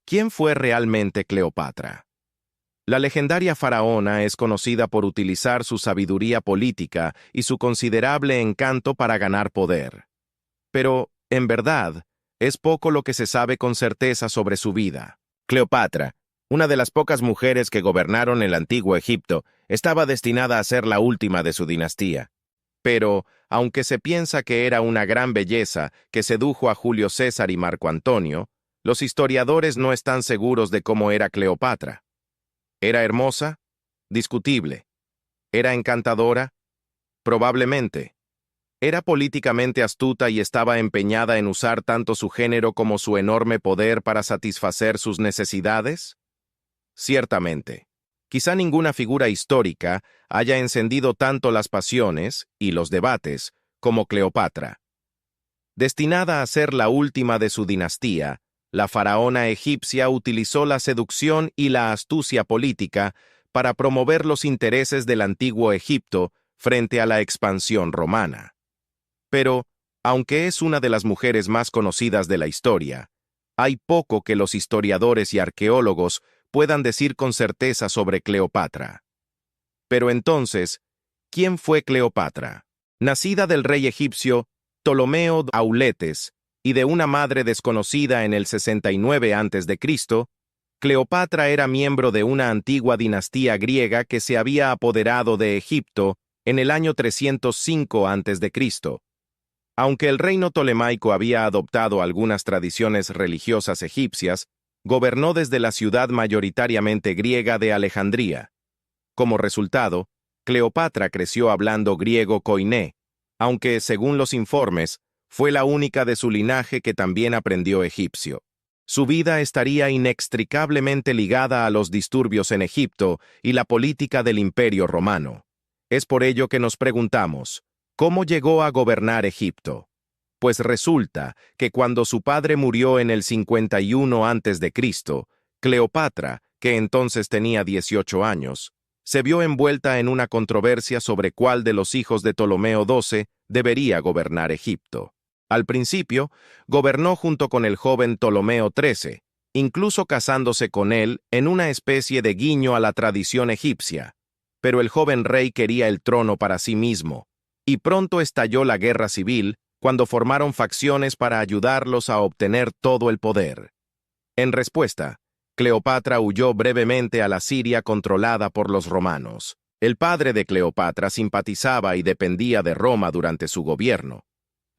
¿Quién fue realmente Cleopatra? La legendaria faraona es conocida por utilizar su sabiduría política y su considerable encanto para ganar poder. Pero, en verdad, es poco lo que se sabe con certeza sobre su vida. Cleopatra, una de las pocas mujeres que gobernaron el antiguo Egipto, estaba destinada a ser la última de su dinastía. Pero, aunque se piensa que era una gran belleza que sedujo a Julio César y Marco Antonio, los historiadores no están seguros de cómo era Cleopatra. ¿Era hermosa? Discutible. ¿Era encantadora? Probablemente. ¿Era políticamente astuta y estaba empeñada en usar tanto su género como su enorme poder para satisfacer sus necesidades? Ciertamente. Quizá ninguna figura histórica haya encendido tanto las pasiones y los debates como Cleopatra. Destinada a ser la última de su dinastía, la faraona egipcia utilizó la seducción y la astucia política para promover los intereses del antiguo Egipto frente a la expansión romana. Pero, aunque es una de las mujeres más conocidas de la historia, hay poco que los historiadores y arqueólogos puedan decir con certeza sobre Cleopatra. Pero entonces, ¿quién fue Cleopatra? Nacida del rey egipcio Ptolomeo Auletes y de una madre desconocida en el 69 a.C., Cleopatra era miembro de una antigua dinastía griega que se había apoderado de Egipto en el año 305 a.C. Aunque el reino tolemaico había adoptado algunas tradiciones religiosas egipcias, gobernó desde la ciudad mayoritariamente griega de Alejandría. Como resultado, Cleopatra creció hablando griego koiné, aunque, según los informes, fue la única de su linaje que también aprendió egipcio. Su vida estaría inextricablemente ligada a los disturbios en Egipto y la política del Imperio Romano. Es por ello que nos preguntamos, ¿cómo llegó a gobernar Egipto? Pues resulta que cuando su padre murió en el 51 a.C., Cleopatra, que entonces tenía 18 años, se vio envuelta en una controversia sobre cuál de los hijos de Ptolomeo XII debería gobernar Egipto. Al principio, gobernó junto con el joven Ptolomeo XIII, incluso casándose con él en una especie de guiño a la tradición egipcia. Pero el joven rey quería el trono para sí mismo, y pronto estalló la guerra civil cuando formaron facciones para ayudarlos a obtener todo el poder. En respuesta, Cleopatra huyó brevemente a la Siria controlada por los romanos. El padre de Cleopatra simpatizaba y dependía de Roma durante su gobierno.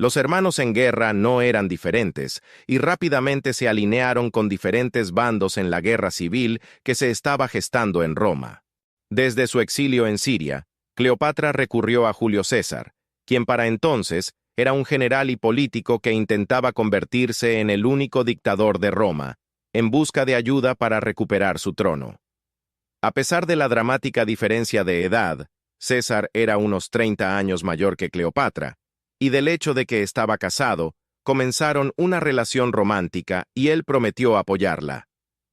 Los hermanos en guerra no eran diferentes y rápidamente se alinearon con diferentes bandos en la guerra civil que se estaba gestando en Roma. Desde su exilio en Siria, Cleopatra recurrió a Julio César, quien para entonces era un general y político que intentaba convertirse en el único dictador de Roma, en busca de ayuda para recuperar su trono. A pesar de la dramática diferencia de edad, César era unos 30 años mayor que Cleopatra, y del hecho de que estaba casado, comenzaron una relación romántica y él prometió apoyarla.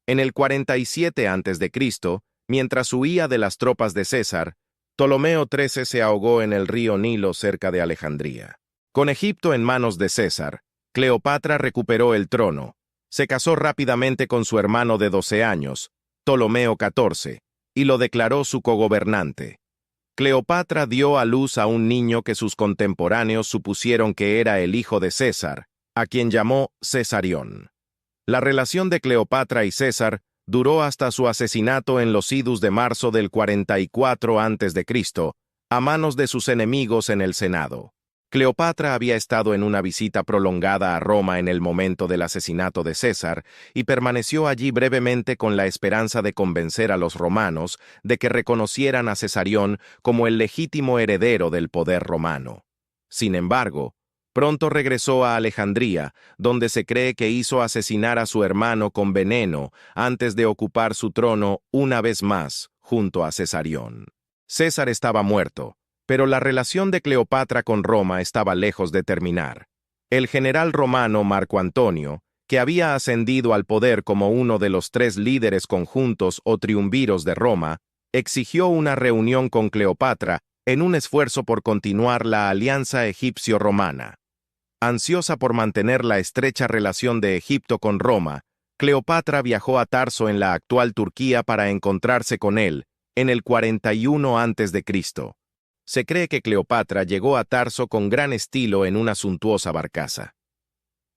En el 47 a.C., mientras huía de las tropas de César, Ptolomeo XIII se ahogó en el río Nilo cerca de Alejandría. Con Egipto en manos de César, Cleopatra recuperó el trono, se casó rápidamente con su hermano de 12 años, Ptolomeo XIV, y lo declaró su cogobernante. Cleopatra dio a luz a un niño que sus contemporáneos supusieron que era el hijo de César, a quien llamó Cesarión. La relación de Cleopatra y César duró hasta su asesinato en los idus de marzo del 44 a.C., a manos de sus enemigos en el Senado. Cleopatra había estado en una visita prolongada a Roma en el momento del asesinato de César y permaneció allí brevemente con la esperanza de convencer a los romanos de que reconocieran a Cesarión como el legítimo heredero del poder romano. Sin embargo, pronto regresó a Alejandría, donde se cree que hizo asesinar a su hermano con veneno antes de ocupar su trono una vez más junto a Cesarión. César estaba muerto, pero la relación de Cleopatra con Roma estaba lejos de terminar. El general romano Marco Antonio, que había ascendido al poder como uno de los 3 líderes conjuntos o triunviros de Roma, exigió una reunión con Cleopatra en un esfuerzo por continuar la alianza egipcio-romana. Ansiosa por mantener la estrecha relación de Egipto con Roma, Cleopatra viajó a Tarso en la actual Turquía para encontrarse con él, en el 41 a.C. Se cree que Cleopatra llegó a Tarso con gran estilo en una suntuosa barcaza.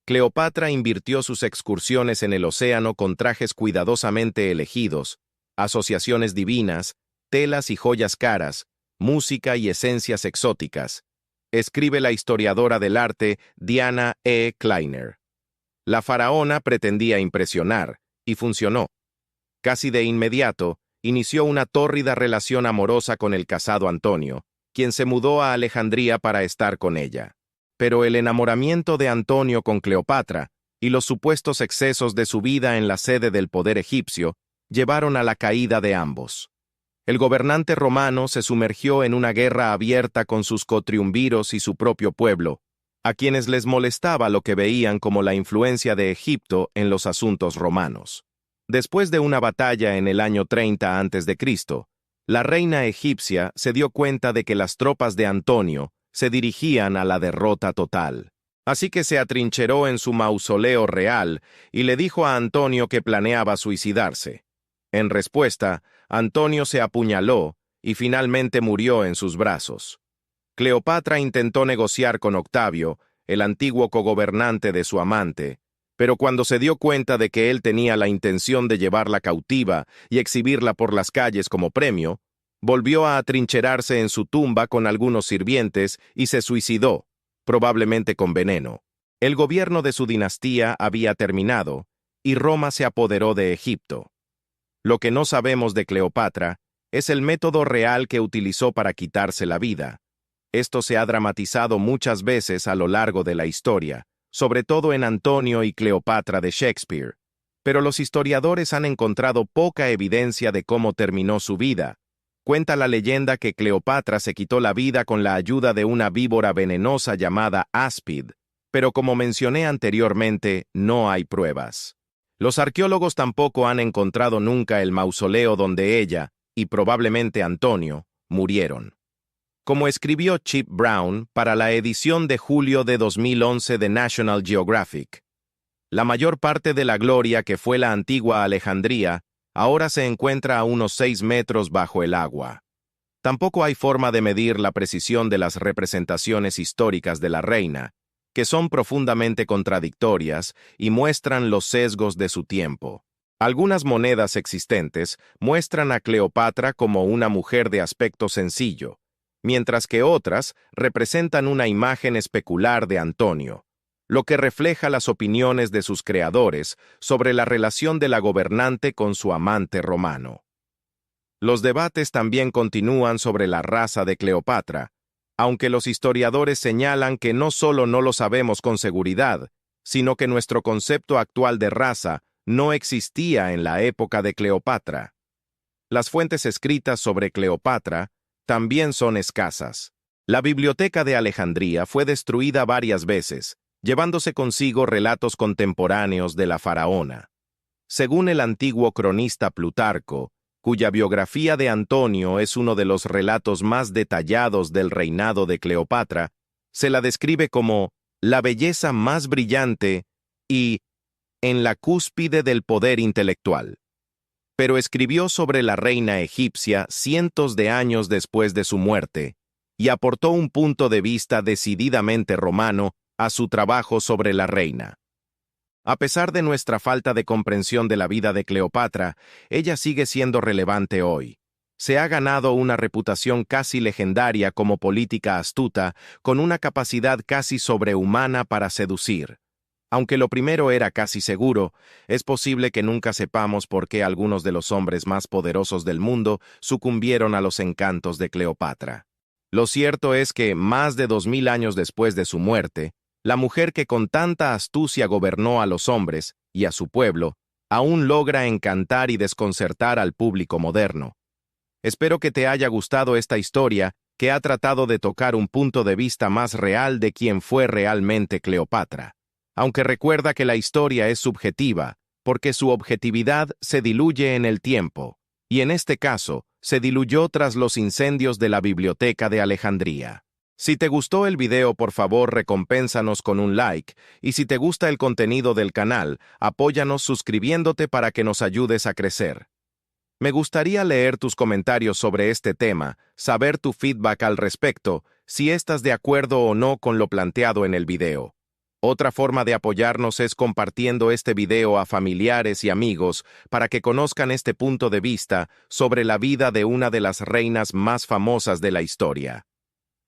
Cleopatra invirtió sus excursiones en el océano con trajes cuidadosamente elegidos, asociaciones divinas, telas y joyas caras, música y esencias exóticas, escribe la historiadora del arte Diana E. Kleiner. La faraona pretendía impresionar, y funcionó. Casi de inmediato, inició una tórrida relación amorosa con el casado Antonio, quien se mudó a Alejandría para estar con ella. Pero el enamoramiento de Antonio con Cleopatra y los supuestos excesos de su vida en la sede del poder egipcio llevaron a la caída de ambos. El gobernante romano se sumergió en una guerra abierta con sus cotriunviros y su propio pueblo, a quienes les molestaba lo que veían como la influencia de Egipto en los asuntos romanos. Después de una batalla en el año 30 a.C., la reina egipcia se dio cuenta de que las tropas de Antonio se dirigían a la derrota total. Así que se atrincheró en su mausoleo real y le dijo a Antonio que planeaba suicidarse. En respuesta, Antonio se apuñaló y finalmente murió en sus brazos. Cleopatra intentó negociar con Octavio, el antiguo cogobernante de su amante, pero cuando se dio cuenta de que él tenía la intención de llevarla cautiva y exhibirla por las calles como premio, volvió a atrincherarse en su tumba con algunos sirvientes y se suicidó, probablemente con veneno. El gobierno de su dinastía había terminado, y Roma se apoderó de Egipto. Lo que no sabemos de Cleopatra es el método real que utilizó para quitarse la vida. Esto se ha dramatizado muchas veces a lo largo de la historia, sobre todo en Antonio y Cleopatra de Shakespeare, pero los historiadores han encontrado poca evidencia de cómo terminó su vida. Cuenta la leyenda que Cleopatra se quitó la vida con la ayuda de una víbora venenosa llamada áspid, pero como mencioné anteriormente, no hay pruebas. Los arqueólogos tampoco han encontrado nunca el mausoleo donde ella, y probablemente Antonio, murieron. Como escribió Chip Brown para la edición de julio de 2011 de National Geographic, la mayor parte de la gloria que fue la antigua Alejandría ahora se encuentra a unos 6 metros bajo el agua. Tampoco hay forma de medir la precisión de las representaciones históricas de la reina, que son profundamente contradictorias y muestran los sesgos de su tiempo. Algunas monedas existentes muestran a Cleopatra como una mujer de aspecto sencillo, mientras que otras representan una imagen especular de Antonio, lo que refleja las opiniones de sus creadores sobre la relación de la gobernante con su amante romano. Los debates también continúan sobre la raza de Cleopatra, aunque los historiadores señalan que no solo no lo sabemos con seguridad, sino que nuestro concepto actual de raza no existía en la época de Cleopatra. Las fuentes escritas sobre Cleopatra también son escasas. La biblioteca de Alejandría fue destruida varias veces, llevándose consigo relatos contemporáneos de la faraona. Según el antiguo cronista Plutarco, cuya biografía de Antonio es uno de los relatos más detallados del reinado de Cleopatra, se la describe como la belleza más brillante y en la cúspide del poder intelectual. Pero escribió sobre la reina egipcia cientos de años después de su muerte, y aportó un punto de vista decididamente romano a su trabajo sobre la reina. A pesar de nuestra falta de comprensión de la vida de Cleopatra, ella sigue siendo relevante hoy. Se ha ganado una reputación casi legendaria como política astuta, con una capacidad casi sobrehumana para seducir. Aunque lo primero era casi seguro, es posible que nunca sepamos por qué algunos de los hombres más poderosos del mundo sucumbieron a los encantos de Cleopatra. Lo cierto es que, más de 2000 años después de su muerte, la mujer que con tanta astucia gobernó a los hombres y a su pueblo, aún logra encantar y desconcertar al público moderno. Espero que te haya gustado esta historia, que ha tratado de tocar un punto de vista más real de quién fue realmente Cleopatra. Aunque recuerda que la historia es subjetiva, porque su objetividad se diluye en el tiempo, y en este caso, se diluyó tras los incendios de la Biblioteca de Alejandría. Si te gustó el video, por favor, recompénsanos con un like, y si te gusta el contenido del canal, apóyanos suscribiéndote para que nos ayudes a crecer. Me gustaría leer tus comentarios sobre este tema, saber tu feedback al respecto, si estás de acuerdo o no con lo planteado en el video. Otra forma de apoyarnos es compartiendo este video a familiares y amigos para que conozcan este punto de vista sobre la vida de una de las reinas más famosas de la historia.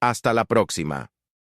Hasta la próxima.